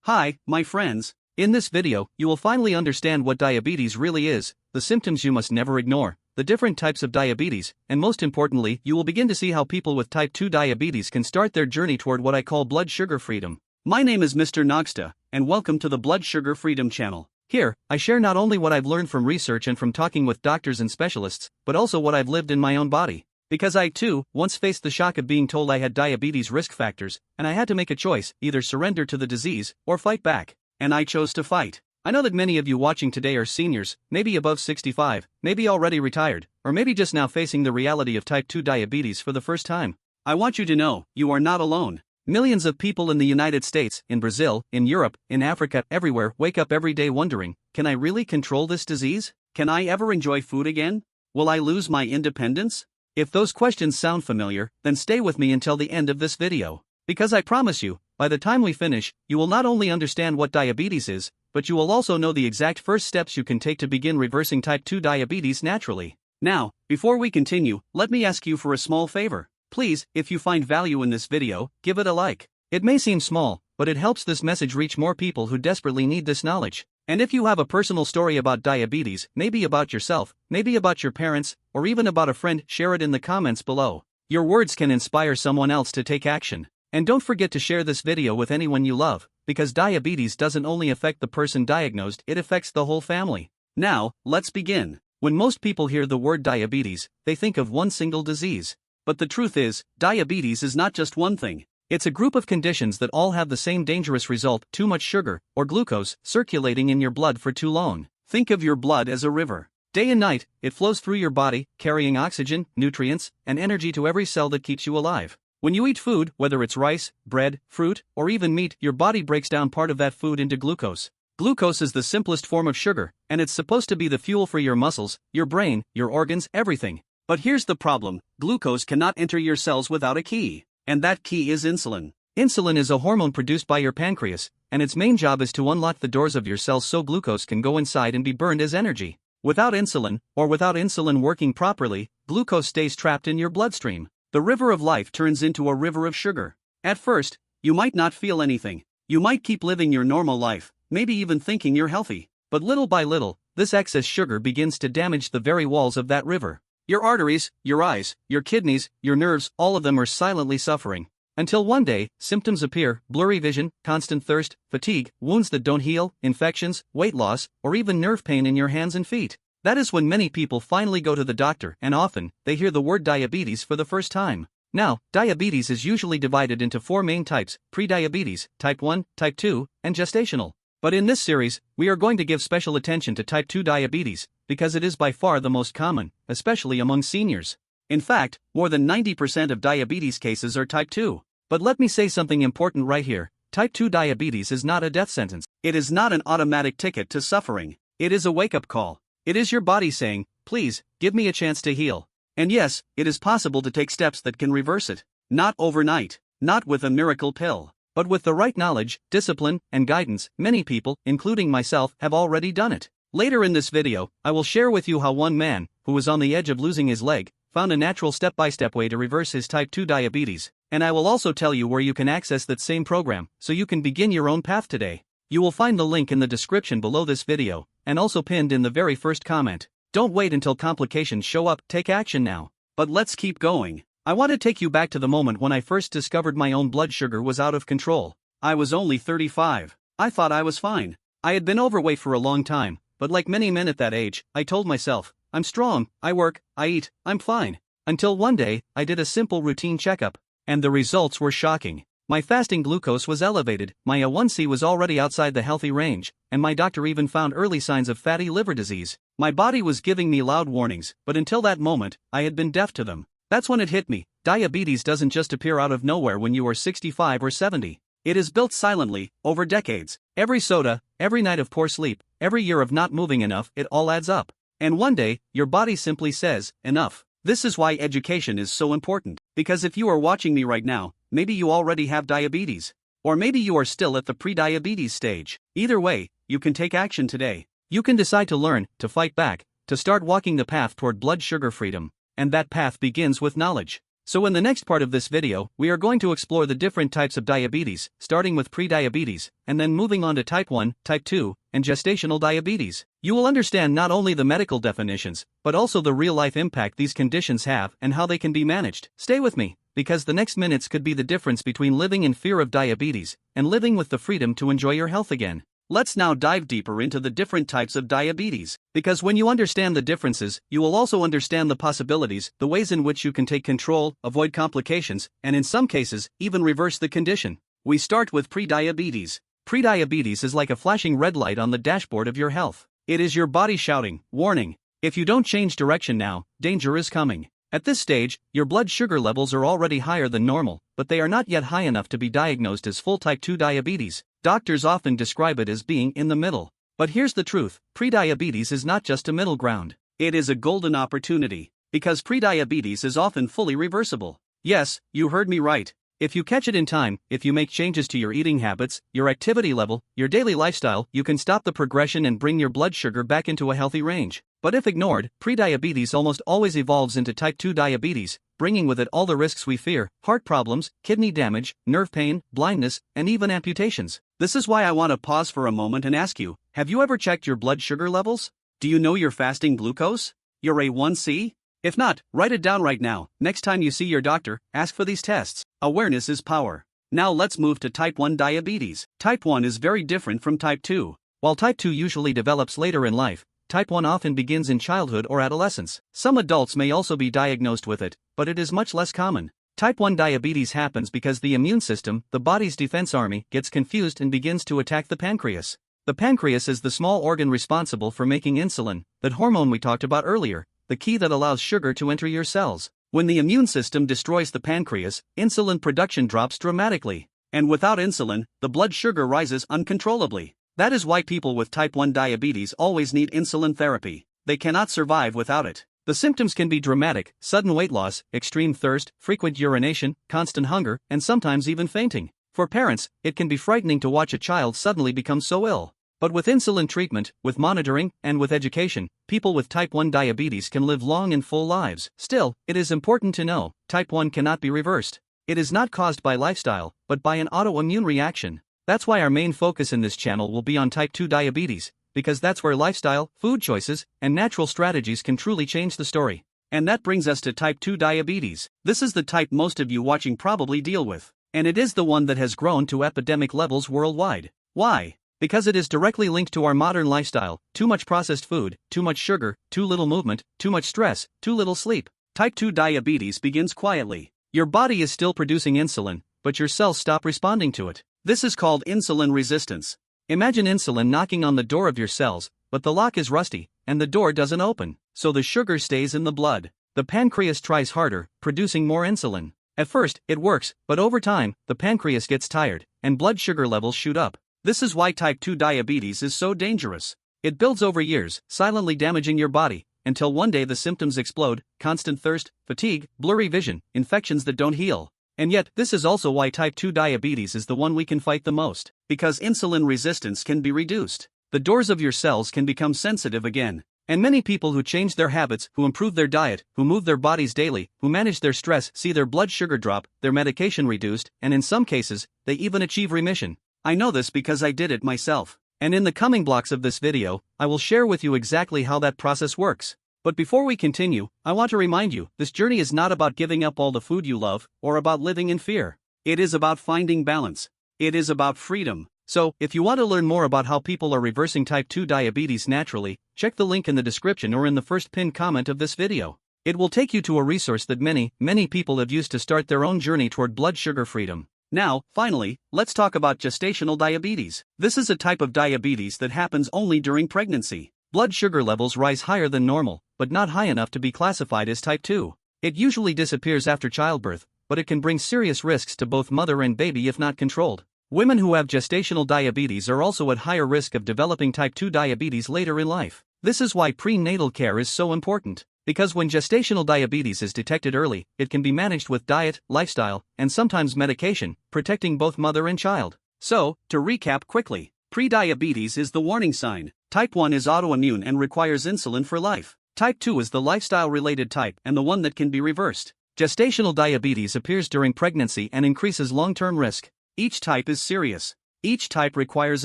Hi, my friends. In this video, you will finally understand what diabetes really is, the symptoms you must never ignore, the different types of diabetes, and most importantly, you will begin to see how people with type 2 diabetes can start their journey toward what I call blood sugar freedom. My name is Mr. Nogsta, and welcome to the Blood Sugar Freedom channel. Here, I share not only what I've learned from research and from talking with doctors and specialists, but also what I've lived in my own body. Because I, too, once faced the shock of being told I had diabetes risk factors, and I had to make a choice, either surrender to the disease, or fight back. And I chose to fight. I know that many of you watching today are seniors, maybe above 65, maybe already retired, or maybe just now facing the reality of type 2 diabetes for the first time. I want you to know, you are not alone. Millions of people in the United States, in Brazil, in Europe, in Africa, everywhere, wake up every day wondering, can I really control this disease? Can I ever enjoy food again? Will I lose my independence? If those questions sound familiar, then stay with me until the end of this video. Because I promise you, by the time we finish, you will not only understand what diabetes is, but you will also know the exact first steps you can take to begin reversing type 2 diabetes naturally. Now, before we continue, let me ask you for a small favor. Please, if you find value in this video, give it a like. It may seem small, but it helps this message reach more people who desperately need this knowledge. And if you have a personal story about diabetes, maybe about yourself, maybe about your parents, or even about a friend, share it in the comments below. Your words can inspire someone else to take action. And don't forget to share this video with anyone you love, because diabetes doesn't only affect the person diagnosed, it affects the whole family. Now, let's begin. When most people hear the word diabetes, they think of one single disease. But the truth is, diabetes is not just one thing. It's a group of conditions that all have the same dangerous result: too much sugar, or glucose, circulating in your blood for too long. Think of your blood as a river. Day and night, it flows through your body, carrying oxygen, nutrients, and energy to every cell that keeps you alive. When you eat food, whether it's rice, bread, fruit, or even meat, your body breaks down part of that food into glucose. Glucose is the simplest form of sugar, and it's supposed to be the fuel for your muscles, your brain, your organs, everything. But here's the problem: glucose cannot enter your cells without a key. And that key is insulin. Insulin is a hormone produced by your pancreas, and its main job is to unlock the doors of your cells so glucose can go inside and be burned as energy. Without insulin, or without insulin working properly, glucose stays trapped in your bloodstream. The river of life turns into a river of sugar. At first, you might not feel anything. You might keep living your normal life, maybe even thinking you're healthy. But little by little, this excess sugar begins to damage the very walls of that river. Your arteries, your eyes, your kidneys, your nerves, all of them are silently suffering. Until one day, symptoms appear: blurry vision, constant thirst, fatigue, wounds that don't heal, infections, weight loss, or even nerve pain in your hands and feet. That is when many people finally go to the doctor, and often, they hear the word diabetes for the first time. Now, diabetes is usually divided into four main types: prediabetes, type 1, type 2, and gestational. But in this series, we are going to give special attention to type 2 diabetes, because it is by far the most common, especially among seniors. In fact, more than 90% of diabetes cases are type 2. But let me say something important right here: type 2 diabetes is not a death sentence. It is not an automatic ticket to suffering. It is a wake-up call. It is your body saying, please, give me a chance to heal. And yes, it is possible to take steps that can reverse it. Not overnight, not with a miracle pill. But with the right knowledge, discipline, and guidance, many people, including myself, have already done it. Later in this video, I will share with you how one man, who was on the edge of losing his leg, found a natural step-by-step way to reverse his type 2 diabetes, and I will also tell you where you can access that same program, so you can begin your own path today. You will find the link in the description below this video, and also pinned in the very first comment. Don't wait until complications show up, take action now. But let's keep going. I want to take you back to the moment when I first discovered my own blood sugar was out of control. I was only 35. I thought I was fine. I had been overweight for a long time, but like many men at that age, I told myself, I'm strong, I work, I eat, I'm fine. Until one day, I did a simple routine checkup, and the results were shocking. My fasting glucose was elevated, my A1C was already outside the healthy range, and my doctor even found early signs of fatty liver disease. My body was giving me loud warnings, but until that moment, I had been deaf to them. That's when it hit me: diabetes doesn't just appear out of nowhere when you are 65 or 70. It is built silently, over decades. Every soda, every night of poor sleep, every year of not moving enough, it all adds up. And one day, your body simply says, enough. This is why education is so important. Because if you are watching me right now, maybe you already have diabetes. Or maybe you are still at the pre-diabetes stage. Either way, you can take action today. You can decide to learn, to fight back, to start walking the path toward blood sugar freedom. And that path begins with knowledge. So in the next part of this video, we are going to explore the different types of diabetes, starting with prediabetes, and then moving on to type 1, type 2, and gestational diabetes. You will understand not only the medical definitions, but also the real-life impact these conditions have and how they can be managed. Stay with me, because the next minutes could be the difference between living in fear of diabetes and living with the freedom to enjoy your health again. Let's now dive deeper into the different types of diabetes, because when you understand the differences, you will also understand the possibilities, the ways in which you can take control, avoid complications, and in some cases, even reverse the condition. We start with prediabetes. Prediabetes is like a flashing red light on the dashboard of your health. It is your body shouting, warning, if you don't change direction now, danger is coming. At this stage, your blood sugar levels are already higher than normal, but they are not yet high enough to be diagnosed as full type 2 diabetes. Doctors often describe it as being in the middle. But here's the truth, prediabetes is not just a middle ground. It is a golden opportunity, because prediabetes is often fully reversible. Yes, you heard me right. If you catch it in time, if you make changes to your eating habits, your activity level, your daily lifestyle, you can stop the progression and bring your blood sugar back into a healthy range. But if ignored, prediabetes almost always evolves into type 2 diabetes, bringing with it all the risks we fear: heart problems, kidney damage, nerve pain, blindness, and even amputations. This is why I want to pause for a moment and ask you, have you ever checked your blood sugar levels? Do you know your fasting glucose? Your A1C? If not, write it down right now. Next time you see your doctor, ask for these tests. Awareness is power. Now let's move to type 1 diabetes. Type 1 is very different from type 2. While type 2 usually develops later in life, type 1 often begins in childhood or adolescence. Some adults may also be diagnosed with it, but it is much less common. Type 1 diabetes happens because the immune system, the body's defense army, gets confused and begins to attack the pancreas. The pancreas is the small organ responsible for making insulin, that hormone we talked about earlier, the key that allows sugar to enter your cells. When the immune system destroys the pancreas, insulin production drops dramatically. And without insulin, the blood sugar rises uncontrollably. That is why people with type 1 diabetes always need insulin therapy. They cannot survive without it. The symptoms can be dramatic: sudden weight loss, extreme thirst, frequent urination, constant hunger, and sometimes even fainting. For parents, it can be frightening to watch a child suddenly become so ill. But with insulin treatment, with monitoring, and with education, people with type 1 diabetes can live long and full lives. Still, it is important to know, type 1 cannot be reversed. It is not caused by lifestyle, but by an autoimmune reaction. That's why our main focus in this channel will be on type 2 diabetes, because that's where lifestyle, food choices, and natural strategies can truly change the story. And that brings us to type 2 diabetes. This is the type most of you watching probably deal with. And it is the one that has grown to epidemic levels worldwide. Why? Because it is directly linked to our modern lifestyle: too much processed food, too much sugar, too little movement, too much stress, too little sleep. Type 2 diabetes begins quietly. Your body is still producing insulin, but your cells stop responding to it. This is called insulin resistance. Imagine insulin knocking on the door of your cells, but the lock is rusty, and the door doesn't open, so the sugar stays in the blood. The pancreas tries harder, producing more insulin. At first, it works, but over time, the pancreas gets tired, and blood sugar levels shoot up. This is why type 2 diabetes is so dangerous. It builds over years, silently damaging your body, until one day the symptoms explode: constant thirst, fatigue, blurry vision, infections that don't heal. And yet, this is also why type 2 diabetes is the one we can fight the most, because insulin resistance can be reduced. The doors of your cells can become sensitive again. And many people who change their habits, who improve their diet, who move their bodies daily, who manage their stress, see their blood sugar drop, their medication reduced, and in some cases, they even achieve remission. I know this because I did it myself. And in the coming blocks of this video, I will share with you exactly how that process works. But before we continue, I want to remind you, this journey is not about giving up all the food you love, or about living in fear. It is about finding balance. It is about freedom. So, if you want to learn more about how people are reversing type 2 diabetes naturally, check the link in the description or in the first pinned comment of this video. It will take you to a resource that many people have used to start their own journey toward blood sugar freedom. Now, finally, let's talk about gestational diabetes. This is a type of diabetes that happens only during pregnancy. Blood sugar levels rise higher than normal, but not high enough to be classified as type 2. It usually disappears after childbirth, but it can bring serious risks to both mother and baby if not controlled. Women who have gestational diabetes are also at higher risk of developing type 2 diabetes later in life. This is why prenatal care is so important. Because when gestational diabetes is detected early, it can be managed with diet, lifestyle, and sometimes medication, protecting both mother and child. So, to recap quickly, prediabetes is the warning sign. Type 1 is autoimmune and requires insulin for life. Type 2 is the lifestyle-related type and the one that can be reversed. Gestational diabetes appears during pregnancy and increases long-term risk. Each type is serious. Each type requires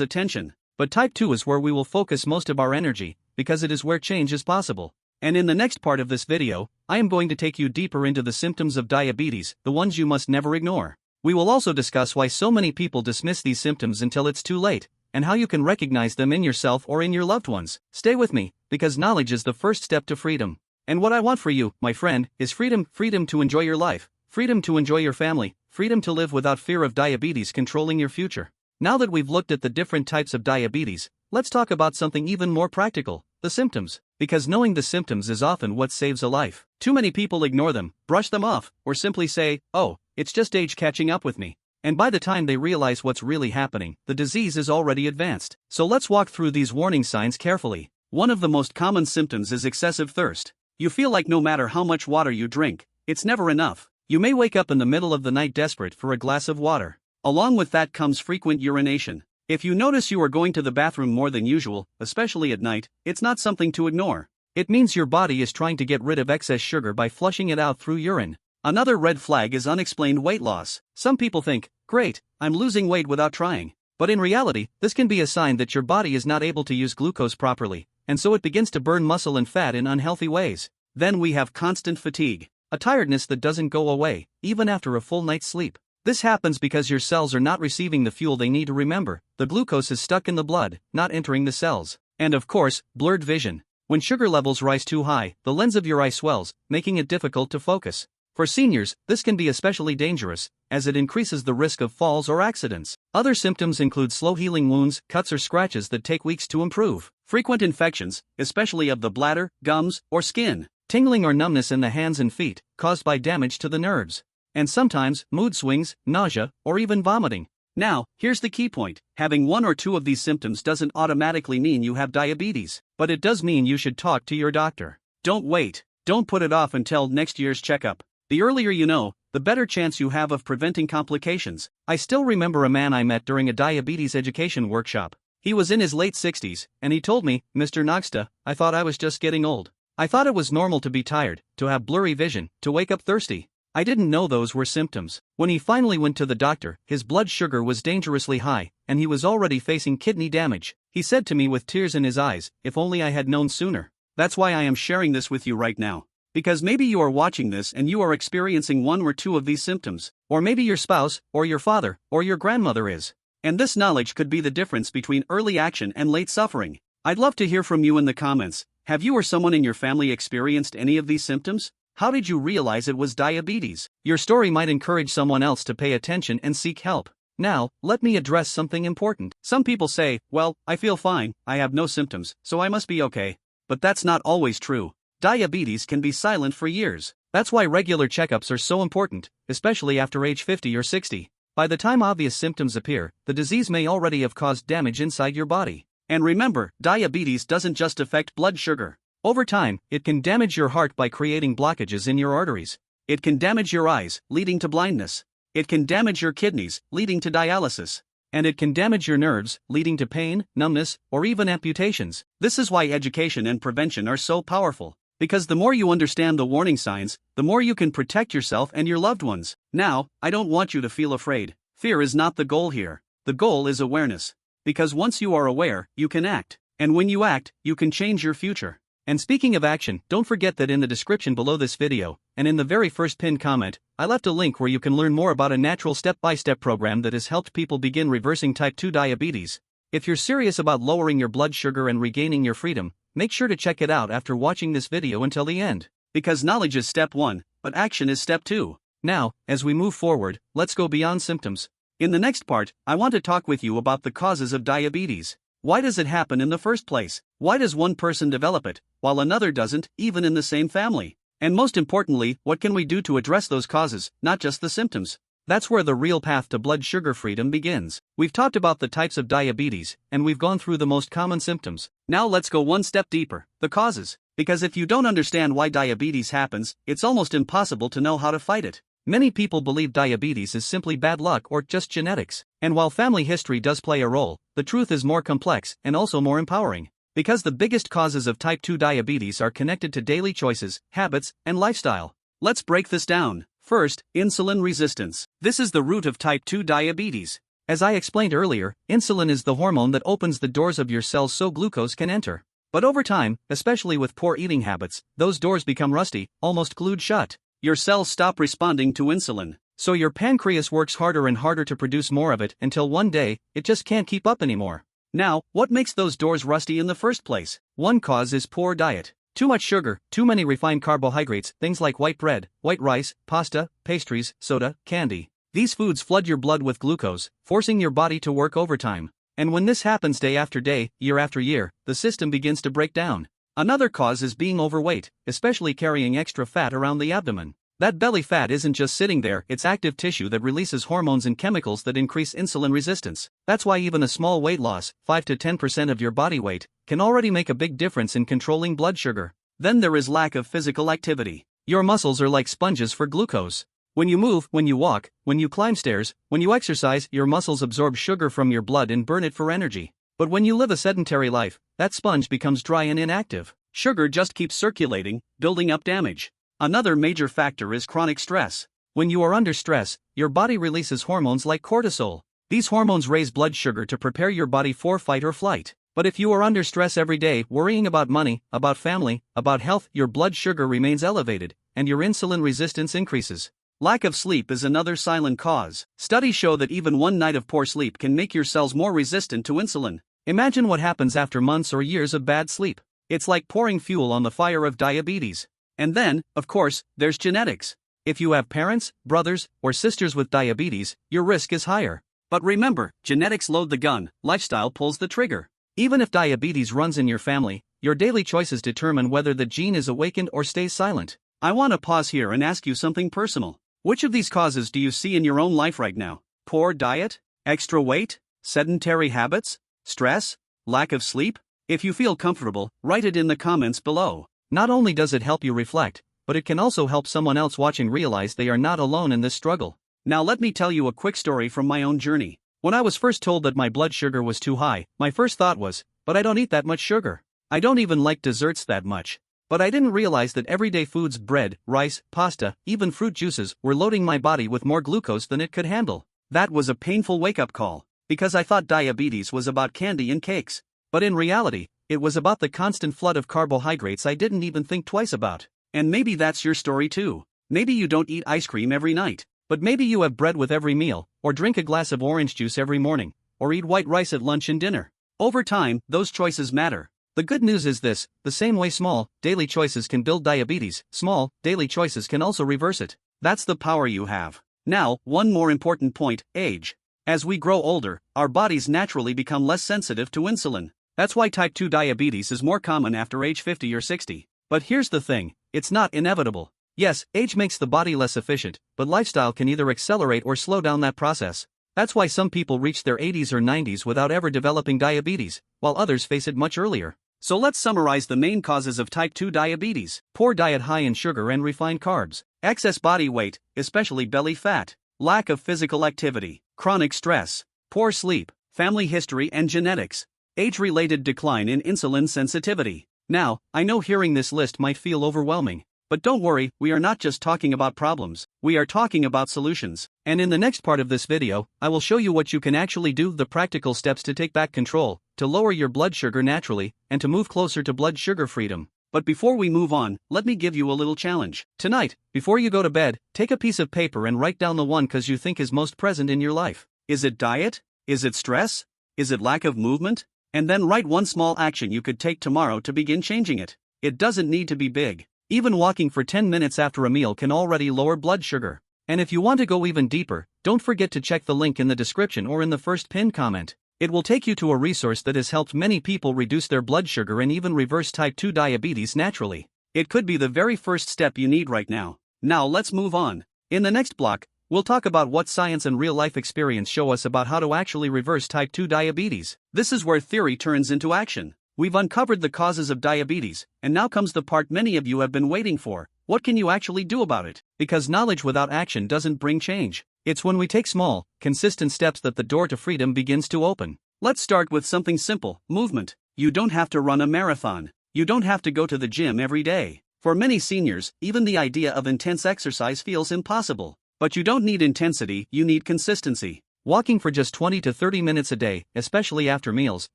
attention. But type 2 is where we will focus most of our energy, because it is where change is possible. And in the next part of this video, I am going to take you deeper into the symptoms of diabetes, the ones you must never ignore. We will also discuss why so many people dismiss these symptoms until it's too late, and how you can recognize them in yourself or in your loved ones. Stay with me, because knowledge is the first step to freedom. And what I want for you, my friend, is freedom. Freedom to enjoy your life, freedom to enjoy your family, freedom to live without fear of diabetes controlling your future. Now that we've looked at the different types of diabetes, let's talk about something even more practical, the symptoms. Because knowing the symptoms is often what saves a life. Too many people ignore them, brush them off, or simply say, "Oh, it's just age catching up with me." And by the time they realize what's really happening, the disease is already advanced. So let's walk through these warning signs carefully. One of the most common symptoms is excessive thirst. You feel like no matter how much water you drink, it's never enough. You may wake up in the middle of the night desperate for a glass of water. Along with that comes frequent urination. If you notice you are going to the bathroom more than usual, especially at night, it's not something to ignore. It means your body is trying to get rid of excess sugar by flushing it out through urine. Another red flag is unexplained weight loss. Some people think, "Great, I'm losing weight without trying." But in reality, this can be a sign that your body is not able to use glucose properly, and so it begins to burn muscle and fat in unhealthy ways. Then we have constant fatigue, a tiredness that doesn't go away, even after a full night's sleep. This happens because your cells are not receiving the fuel they need to remember. The glucose is stuck in the blood, not entering the cells. And of course, blurred vision. When sugar levels rise too high, the lens of your eye swells, making it difficult to focus. For seniors, this can be especially dangerous, as it increases the risk of falls or accidents. Other symptoms include slow-healing wounds, cuts or scratches that take weeks to improve. Frequent infections, especially of the bladder, gums, or skin. Tingling or numbness in the hands and feet, caused by damage to the nerves. And sometimes, mood swings, nausea, or even vomiting. Now, here's the key point. Having one or two of these symptoms doesn't automatically mean you have diabetes, but it does mean you should talk to your doctor. Don't wait. Don't put it off until next year's checkup. The earlier you know, the better chance you have of preventing complications. I still remember a man I met during a diabetes education workshop. He was in his late 60s, and he told me, "Mr. Nogsta, I thought I was just getting old. I thought it was normal to be tired, to have blurry vision, to wake up thirsty. I didn't know those were symptoms." When he finally went to the doctor, his blood sugar was dangerously high, and he was already facing kidney damage. He said to me with tears in his eyes, "If only I had known sooner." That's why I am sharing this with you right now. Because maybe you are watching this and you are experiencing one or two of these symptoms, or maybe your spouse, or your father, or your grandmother is. And this knowledge could be the difference between early action and late suffering. I'd love to hear from you in the comments. Have you or someone in your family experienced any of these symptoms? How did you realize it was diabetes? Your story might encourage someone else to pay attention and seek help. Now, let me address something important. Some people say, "Well, I feel fine, I have no symptoms, so I must be okay." But that's not always true. Diabetes can be silent for years. That's why regular checkups are so important, especially after age 50 or 60. By the time obvious symptoms appear, the disease may already have caused damage inside your body. And remember, diabetes doesn't just affect blood sugar. Over time, it can damage your heart by creating blockages in your arteries. It can damage your eyes, leading to blindness. It can damage your kidneys, leading to dialysis. And it can damage your nerves, leading to pain, numbness, or even amputations. This is why education and prevention are so powerful. Because the more you understand the warning signs, the more you can protect yourself and your loved ones. Now, I don't want you to feel afraid. Fear is not the goal here. The goal is awareness. Because once you are aware, you can act. And when you act, you can change your future. And speaking of action, don't forget that in the description below this video, and in the very first pinned comment, I left a link where you can learn more about a natural step-by-step program that has helped people begin reversing type 2 diabetes. If you're serious about lowering your blood sugar and regaining your freedom, make sure to check it out after watching this video until the end. Because knowledge is step 1, but action is step 2. Now, as we move forward, let's go beyond symptoms. In the next part, I want to talk with you about the causes of diabetes. Why does it happen in the first place? Why does one person develop it, while another doesn't, even in the same family? And most importantly, what can we do to address those causes, not just the symptoms? That's where the real path to blood sugar freedom begins. We've talked about the types of diabetes, and we've gone through the most common symptoms. Now let's go one step deeper, the causes. Because if you don't understand why diabetes happens, it's almost impossible to know how to fight it. Many people believe diabetes is simply bad luck or just genetics. And while family history does play a role, the truth is more complex and also more empowering. Because the biggest causes of type 2 diabetes are connected to daily choices, habits, and lifestyle. Let's break this down. First, insulin resistance. This is the root of type 2 diabetes. As I explained earlier, insulin is the hormone that opens the doors of your cells so glucose can enter. But over time, especially with poor eating habits, those doors become rusty, almost glued shut. Your cells stop responding to insulin. So your pancreas works harder and harder to produce more of it until one day, it just can't keep up anymore. Now, what makes those doors rusty in the first place? One cause is poor diet. Too much sugar, too many refined carbohydrates, things like white bread, white rice, pasta, pastries, soda, candy. These foods flood your blood with glucose, forcing your body to work overtime. And when this happens day after day, year after year, the system begins to break down. Another cause is being overweight, especially carrying extra fat around the abdomen. That belly fat isn't just sitting there, it's active tissue that releases hormones and chemicals that increase insulin resistance. That's why even a small weight loss, 5 to 10% of your body weight, can already make a big difference in controlling blood sugar. Then there is lack of physical activity. Your muscles are like sponges for glucose. When you move, when you walk, when you climb stairs, when you exercise, your muscles absorb sugar from your blood and burn it for energy. But when you live a sedentary life, that sponge becomes dry and inactive. Sugar just keeps circulating, building up damage. Another major factor is chronic stress. When you are under stress, your body releases hormones like cortisol. These hormones raise blood sugar to prepare your body for fight or flight. But if you are under stress every day, worrying about money, about family, about health, your blood sugar remains elevated, and your insulin resistance increases. Lack of sleep is another silent cause. Studies show that even one night of poor sleep can make your cells more resistant to insulin. Imagine what happens after months or years of bad sleep. It's like pouring fuel on the fire of diabetes. And then, of course, there's genetics. If you have parents, brothers, or sisters with diabetes, your risk is higher. But remember, genetics load the gun, lifestyle pulls the trigger. Even if diabetes runs in your family, your daily choices determine whether the gene is awakened or stays silent. I want to pause here and ask you something personal. Which of these causes do you see in your own life right now? Poor diet? Extra weight? Sedentary habits? Stress? Lack of sleep? If you feel comfortable, write it in the comments below. Not only does it help you reflect, but it can also help someone else watching realize they are not alone in this struggle. Now let me tell you a quick story from my own journey. When I was first told that my blood sugar was too high, my first thought was, but I don't eat that much sugar. I don't even like desserts that much. But I didn't realize that everyday foods, bread, rice, pasta, even fruit juices, were loading my body with more glucose than it could handle. That was a painful wake-up call, because I thought diabetes was about candy and cakes. But in reality, it was about the constant flood of carbohydrates I didn't even think twice about. And maybe that's your story too. Maybe you don't eat ice cream every night, but maybe you have bread with every meal, or drink a glass of orange juice every morning, or eat white rice at lunch and dinner. Over time, those choices matter. The good news is this: the same way small, daily choices can build diabetes, small, daily choices can also reverse it. That's the power you have. Now, one more important point: age. As we grow older, our bodies naturally become less sensitive to insulin. That's why type 2 diabetes is more common after age 50 or 60. But here's the thing: it's not inevitable. Yes, age makes the body less efficient, but lifestyle can either accelerate or slow down that process. That's why some people reach their 80s or 90s without ever developing diabetes, while others face it much earlier. So let's summarize the main causes of type 2 diabetes. Poor diet high in sugar and refined carbs. Excess body weight, especially belly fat. Lack of physical activity. Chronic stress. Poor sleep. Family history and genetics. Age-related decline in insulin sensitivity. Now, I know hearing this list might feel overwhelming. But don't worry, we are not just talking about problems, we are talking about solutions. And in the next part of this video, I will show you what you can actually do, the practical steps to take back control, to lower your blood sugar naturally, and to move closer to blood sugar freedom. But before we move on, let me give you a little challenge. Tonight, before you go to bed, take a piece of paper and write down the one cause you think is most present in your life. Is it diet? Is it stress? Is it lack of movement? And then write one small action you could take tomorrow to begin changing it. It doesn't need to be big. Even walking for 10 minutes after a meal can already lower blood sugar. And if you want to go even deeper, don't forget to check the link in the description or in the first pinned comment. It will take you to a resource that has helped many people reduce their blood sugar and even reverse type 2 diabetes naturally. It could be the very first step you need right now. Now let's move on. In the next block, we'll talk about what science and real-life experience show us about how to actually reverse type 2 diabetes. This is where theory turns into action. We've uncovered the causes of diabetes, and now comes the part many of you have been waiting for. What can you actually do about it? Because knowledge without action doesn't bring change. It's when we take small, consistent steps that the door to freedom begins to open. Let's start with something simple: movement. You don't have to run a marathon. You don't have to go to the gym every day. For many seniors, even the idea of intense exercise feels impossible. But you don't need intensity, you need consistency. Walking for just 20 to 30 minutes a day, especially after meals,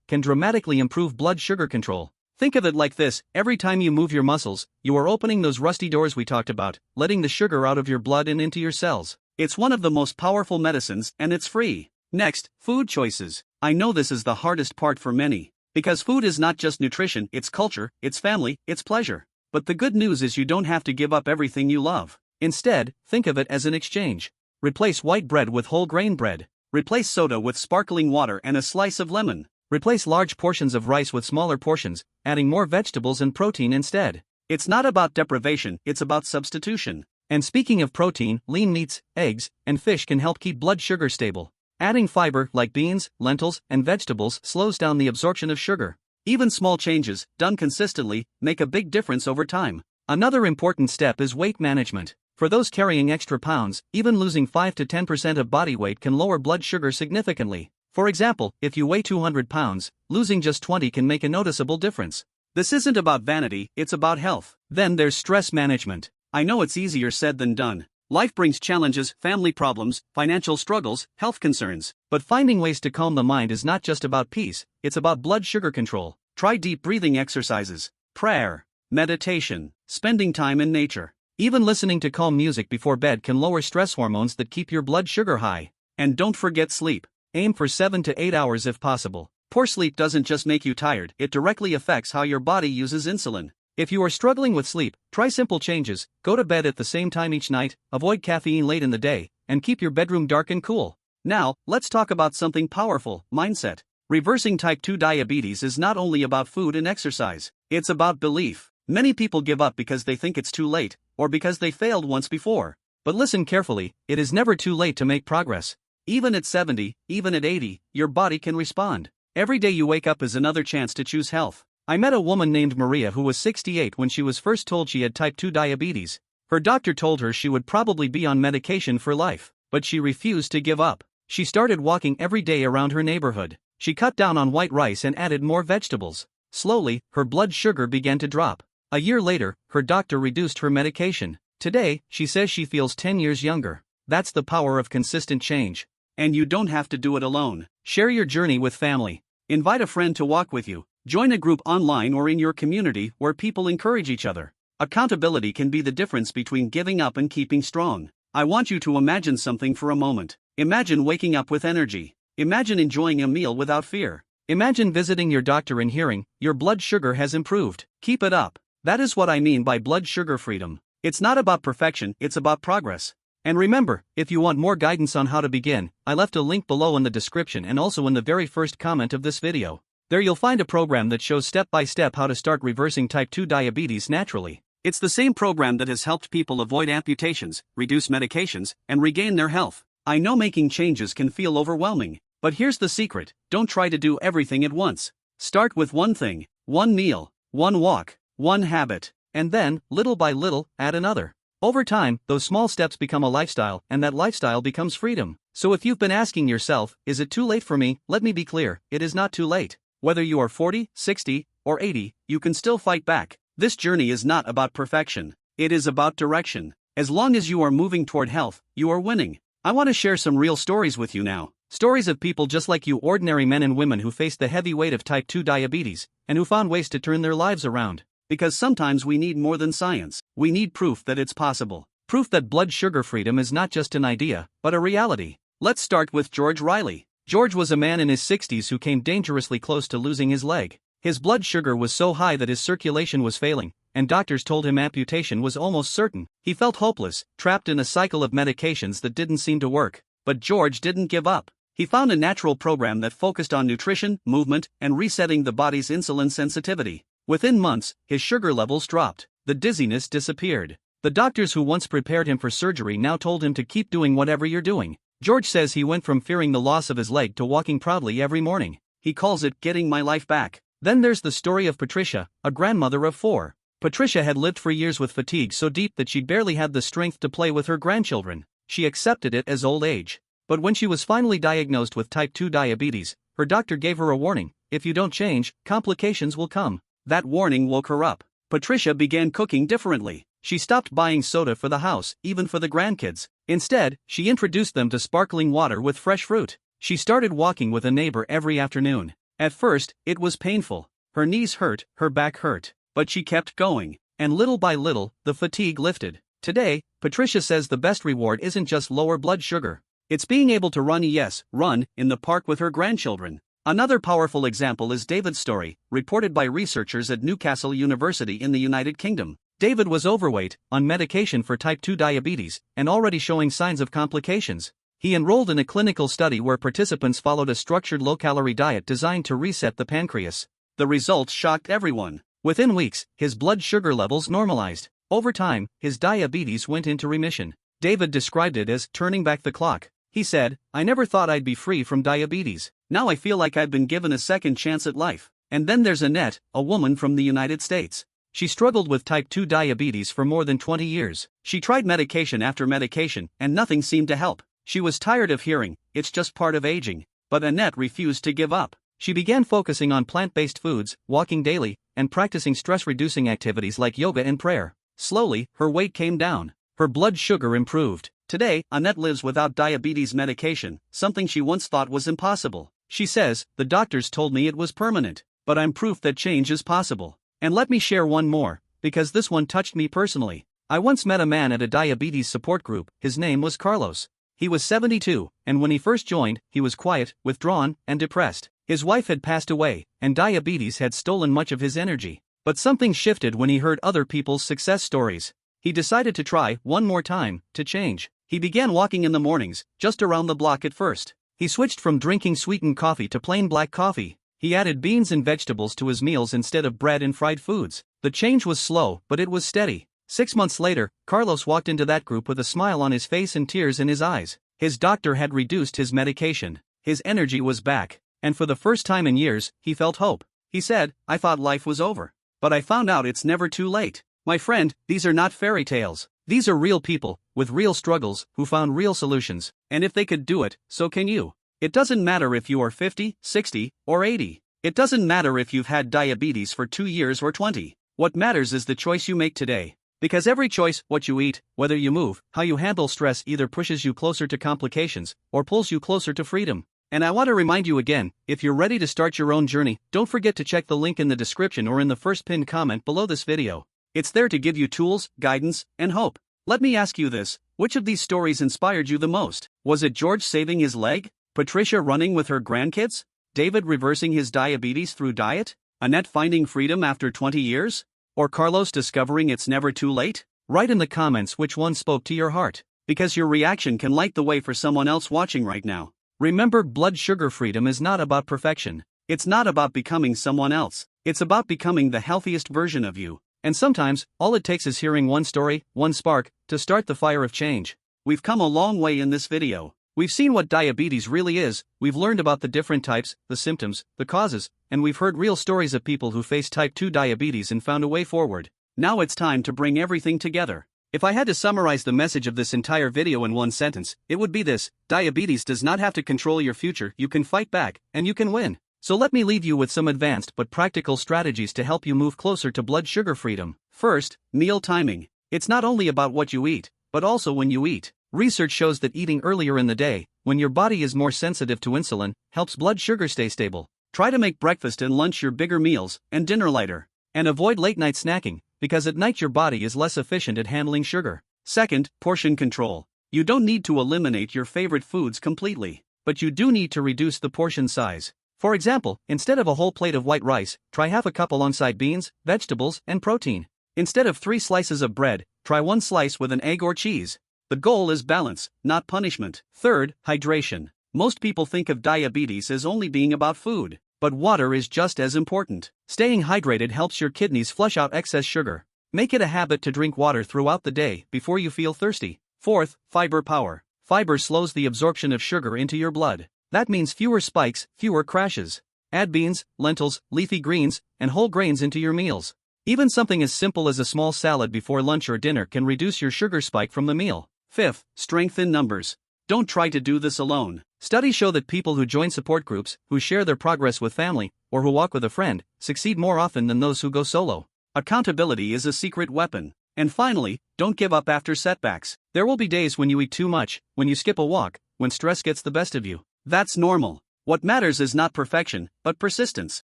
can dramatically improve blood sugar control. Think of it like this: every time you move your muscles, you are opening those rusty doors we talked about, letting the sugar out of your blood and into your cells. It's one of the most powerful medicines, and it's free. Next, food choices. I know this is the hardest part for many. Because food is not just nutrition, it's culture, it's family, it's pleasure. But the good news is you don't have to give up everything you love. Instead, think of it as an exchange. Replace white bread with whole grain bread. Replace soda with sparkling water and a slice of lemon. Replace large portions of rice with smaller portions, adding more vegetables and protein instead. It's not about deprivation, it's about substitution. And speaking of protein, lean meats, eggs, and fish can help keep blood sugar stable. Adding fiber, like beans, lentils, and vegetables, slows down the absorption of sugar. Even small changes, done consistently, make a big difference over time. Another important step is weight management. For those carrying extra pounds, even losing 5 to 10% of body weight can lower blood sugar significantly. For example, if you weigh 200 pounds, losing just 20 can make a noticeable difference. This isn't about vanity, it's about health. Then there's stress management. I know it's easier said than done. Life brings challenges, family problems, financial struggles, health concerns. But finding ways to calm the mind is not just about peace, it's about blood sugar control. Try deep breathing exercises, prayer, meditation, spending time in nature. Even listening to calm music before bed can lower stress hormones that keep your blood sugar high. And don't forget sleep. Aim for 7 to 8 hours if possible. Poor sleep doesn't just make you tired, it directly affects how your body uses insulin. If you are struggling with sleep, try simple changes: go to bed at the same time each night, avoid caffeine late in the day, and keep your bedroom dark and cool. Now, let's talk about something powerful: mindset. Reversing type 2 diabetes is not only about food and exercise, it's about belief. Many people give up because they think it's too late, or because they failed once before. But listen carefully, it is never too late to make progress. Even at 70, even at 80, your body can respond. Every day you wake up is another chance to choose health. I met a woman named Maria who was 68 when she was first told she had type 2 diabetes. Her doctor told her she would probably be on medication for life, but she refused to give up. She started walking every day around her neighborhood. She cut down on white rice and added more vegetables. Slowly, her blood sugar began to drop. A year later, her doctor reduced her medication. Today, she says she feels 10 years younger. That's the power of consistent change. And you don't have to do it alone. Share your journey with family. Invite a friend to walk with you. Join a group online or in your community where people encourage each other. Accountability can be the difference between giving up and keeping strong. I want you to imagine something for a moment. Imagine waking up with energy. Imagine enjoying a meal without fear. Imagine visiting your doctor and hearing, your blood sugar has improved. Keep it up. That is what I mean by blood sugar freedom. It's not about perfection, it's about progress. And remember, if you want more guidance on how to begin, I left a link below in the description and also in the very first comment of this video. There you'll find a program that shows step by step how to start reversing type 2 diabetes naturally. It's the same program that has helped people avoid amputations, reduce medications, and regain their health. I know making changes can feel overwhelming, but here's the secret: don't try to do everything at once. Start with one thing, one meal, one walk, one habit, and then, little by little, add another. Over time, those small steps become a lifestyle, and that lifestyle becomes freedom. So if you've been asking yourself, is it too late for me? Let me be clear, it is not too late. Whether you are 40, 60, or 80, you can still fight back. This journey is not about perfection. It is about direction. As long as you are moving toward health, you are winning. I want to share some real stories with you now. Stories of people just like you, ordinary men and women who faced the heavy weight of type 2 diabetes, and who found ways to turn their lives around. Because sometimes we need more than science. We need proof that it's possible. Proof that blood sugar freedom is not just an idea, but a reality. Let's start with George Riley. George was a man in his 60s who came dangerously close to losing his leg. His blood sugar was so high that his circulation was failing, and doctors told him amputation was almost certain. He felt hopeless, trapped in a cycle of medications that didn't seem to work. But George didn't give up. He found a natural program that focused on nutrition, movement, and resetting the body's insulin sensitivity. Within months, his sugar levels dropped. The dizziness disappeared. The doctors who once prepared him for surgery now told him to keep doing whatever you're doing. George says he went from fearing the loss of his leg to walking proudly every morning. He calls it getting my life back. Then there's the story of Patricia, a grandmother of 4. Patricia had lived for years with fatigue so deep that she barely had the strength to play with her grandchildren. She accepted it as old age. But when she was finally diagnosed with type 2 diabetes, her doctor gave her a warning: if you don't change, complications will come. That warning woke her up. Patricia began cooking differently. She stopped buying soda for the house, even for the grandkids. Instead, she introduced them to sparkling water with fresh fruit. She started walking with a neighbor every afternoon. At first, it was painful. Her knees hurt, her back hurt. But she kept going. And little by little, the fatigue lifted. Today, Patricia says the best reward isn't just lower blood sugar. It's being able to run in the park with her grandchildren. Another powerful example is David's story, reported by researchers at Newcastle University in the United Kingdom. David was overweight, on medication for type 2 diabetes, and already showing signs of complications. He enrolled in a clinical study where participants followed a structured low-calorie diet designed to reset the pancreas. The results shocked everyone. Within weeks, his blood sugar levels normalized. Over time, his diabetes went into remission. David described it as turning back the clock. He said, "I never thought I'd be free from diabetes. Now I feel like I've been given a second chance at life." And then there's Annette, a woman from the United States. She struggled with type 2 diabetes for more than 20 years. She tried medication after medication, and nothing seemed to help. She was tired of hearing, "It's just part of aging." But Annette refused to give up. She began focusing on plant-based foods, walking daily, and practicing stress-reducing activities like yoga and prayer. Slowly, her weight came down. Her blood sugar improved. Today, Annette lives without diabetes medication, something she once thought was impossible. She says, "The doctors told me it was permanent, but I'm proof that change is possible." And let me share one more, because this one touched me personally. I once met a man at a diabetes support group. His name was Carlos. He was 72, and when he first joined, he was quiet, withdrawn, and depressed. His wife had passed away, and diabetes had stolen much of his energy. But something shifted when he heard other people's success stories. He decided to try one more time to change. He began walking in the mornings, just around the block at first. He switched from drinking sweetened coffee to plain black coffee. He added beans and vegetables to his meals instead of bread and fried foods. The change was slow, but it was steady. 6 months later, Carlos walked into that group with a smile on his face and tears in his eyes. His doctor had reduced his medication. His energy was back. And for the first time in years, he felt hope. He said, "I thought life was over. But I found out it's never too late." My friend, these are not fairy tales. These are real people, with real struggles, who found real solutions. And if they could do it, so can you. It doesn't matter if you are 50, 60, or 80. It doesn't matter if you've had diabetes for 2 years or 20. What matters is the choice you make today. Because every choice, what you eat, whether you move, how you handle stress, either pushes you closer to complications, or pulls you closer to freedom. And I want to remind you again, if you're ready to start your own journey, don't forget to check the link in the description or in the first pinned comment below this video. It's there to give you tools, guidance, and hope. Let me ask you this, which of these stories inspired you the most? Was it George saving his leg? Patricia running with her grandkids? David reversing his diabetes through diet? Annette finding freedom after 20 years? Or Carlos discovering it's never too late? Write in the comments which one spoke to your heart, because your reaction can light the way for someone else watching right now. Remember, blood sugar freedom is not about perfection. It's not about becoming someone else. It's about becoming the healthiest version of you. And sometimes, all it takes is hearing one story, one spark, to start the fire of change. We've come a long way in this video. We've seen what diabetes really is, we've learned about the different types, the symptoms, the causes, and we've heard real stories of people who faced type 2 diabetes and found a way forward. Now it's time to bring everything together. If I had to summarize the message of this entire video in one sentence, it would be this: diabetes does not have to control your future, you can fight back, and you can win. So let me leave you with some advanced but practical strategies to help you move closer to blood sugar freedom. First, meal timing. It's not only about what you eat, but also when you eat. Research shows that eating earlier in the day, when your body is more sensitive to insulin, helps blood sugar stay stable. Try to make breakfast and lunch your bigger meals, and dinner lighter. And avoid late-night snacking, because at night your body is less efficient at handling sugar. Second, portion control. You don't need to eliminate your favorite foods completely, but you do need to reduce the portion size. For example, instead of a whole plate of white rice, try half a cup alongside beans, vegetables, and protein. Instead of 3 slices of bread, try 1 slice with an egg or cheese. The goal is balance, not punishment. Third, hydration. Most people think of diabetes as only being about food, but water is just as important. Staying hydrated helps your kidneys flush out excess sugar. Make it a habit to drink water throughout the day before you feel thirsty. Fourth, fiber power. Fiber slows the absorption of sugar into your blood. That means fewer spikes, fewer crashes. Add beans, lentils, leafy greens, and whole grains into your meals. Even something as simple as a small salad before lunch or dinner can reduce your sugar spike from the meal. Fifth, strength in numbers. Don't try to do this alone. Studies show that people who join support groups, who share their progress with family, or who walk with a friend, succeed more often than those who go solo. Accountability is a secret weapon. And finally, don't give up after setbacks. There will be days when you eat too much, when you skip a walk, when stress gets the best of you. That's normal. What matters is not perfection, but persistence.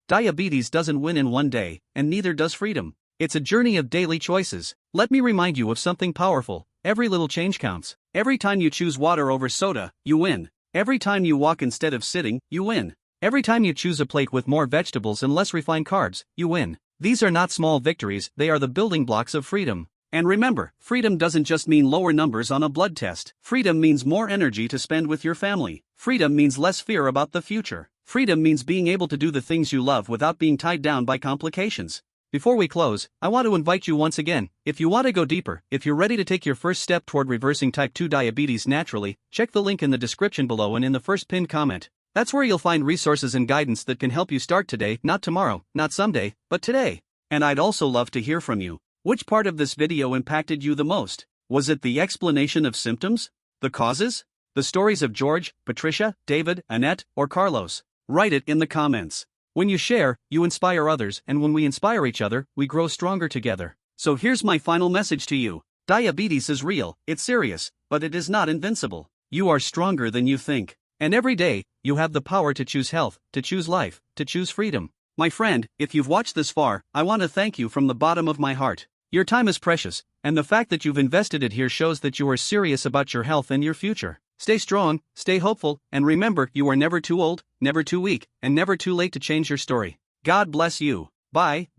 Diabetes doesn't win in one day, and neither does freedom. It's a journey of daily choices. Let me remind you of something powerful. Every little change counts. Every time you choose water over soda, you win. Every time you walk instead of sitting, you win. Every time you choose a plate with more vegetables and less refined carbs, you win. These are not small victories, they are the building blocks of freedom. And remember, freedom doesn't just mean lower numbers on a blood test. Freedom means more energy to spend with your family. Freedom means less fear about the future. Freedom means being able to do the things you love without being tied down by complications. Before we close, I want to invite you once again, if you want to go deeper, if you're ready to take your first step toward reversing type 2 diabetes naturally, check the link in the description below and in the first pinned comment. That's where you'll find resources and guidance that can help you start today, not tomorrow, not someday, but today. And I'd also love to hear from you. Which part of this video impacted you the most? Was it the explanation of symptoms? The causes? The stories of George, Patricia, David, Annette, or Carlos? Write it in the comments. When you share, you inspire others, and when we inspire each other, we grow stronger together. So here's my final message to you. Diabetes is real, it's serious, but it is not invincible. You are stronger than you think. And every day, you have the power to choose health, to choose life, to choose freedom. My friend, if you've watched this far, I want to thank you from the bottom of my heart. Your time is precious, and the fact that you've invested it here shows that you are serious about your health and your future. Stay strong, stay hopeful, and remember, you are never too old, never too weak, and never too late to change your story. God bless you. Bye.